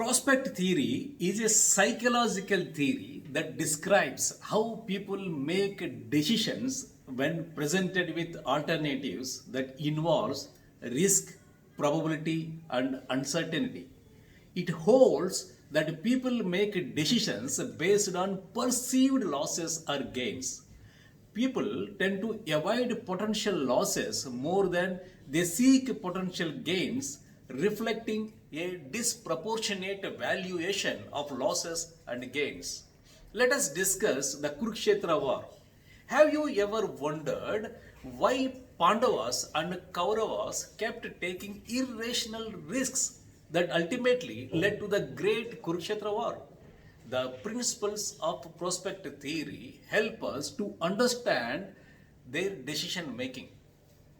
Prospect theory is a psychological theory that describes how people make decisions when presented with alternatives that involves risk, probability, and uncertainty. It holds that people make decisions based on perceived losses or gains. People tend to avoid potential losses more than they seek potential gains, reflecting a disproportionate valuation of losses and gains. Let us discuss the Kurukshetra war. Have you ever wondered why Pandavas and Kauravas kept taking irrational risks that ultimately led to the great Kurukshetra war? The principles of prospect theory help us to understand their decision making.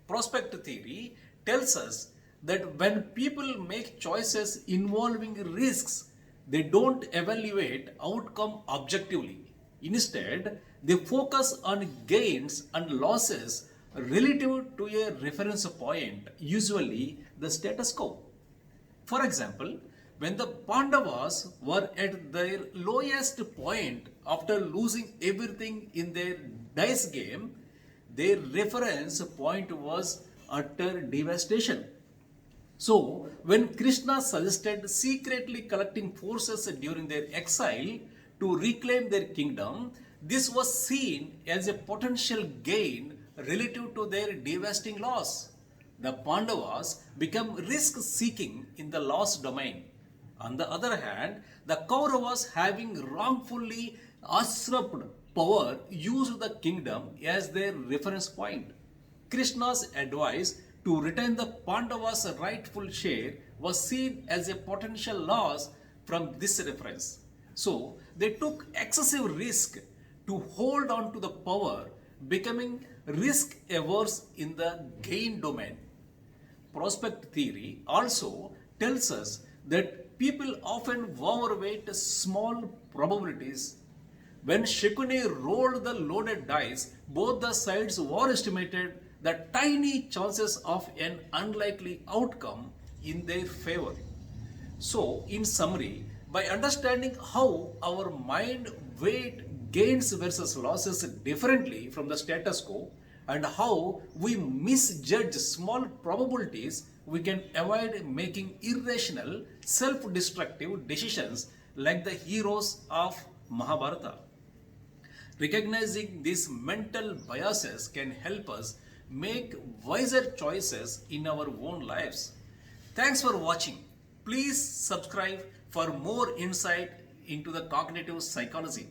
Prospect theory tells us that when people make choices involving risks, they don't evaluate outcome objectively. Instead, they focus on gains and losses relative to a reference point, usually the status quo. For example, when the Pandavas were at their lowest point after losing everything in their dice game, their reference point was utter devastation. So, when Krishna suggested secretly collecting forces during their exile to reclaim their kingdom, this was seen as a potential gain relative to their devastating loss. The Pandavas became risk seeking in the lost domain. On the other hand, the Kauravas, having wrongfully usurped power, used the kingdom as their reference point. Krishna's advice to retain the Pandavas' rightful share was seen as a potential loss from this reference. So they took excessive risk to hold on to the power, becoming risk averse in the gain domain. Prospect theory also tells us that people often overweight small probabilities. When Shikuni rolled the loaded dice, both the sides overestimated the tiny chances of an unlikely outcome in their favor. So, in summary, by understanding how our mind weight gains versus losses differently from the status quo and how we misjudge small probabilities, we can avoid making irrational, self destructive decisions like the heroes of Mahabharata. Recognizing these mental biases can help us make wiser choices in our own lives. Thanks for watching. Please subscribe for more insight into the cognitive psychology.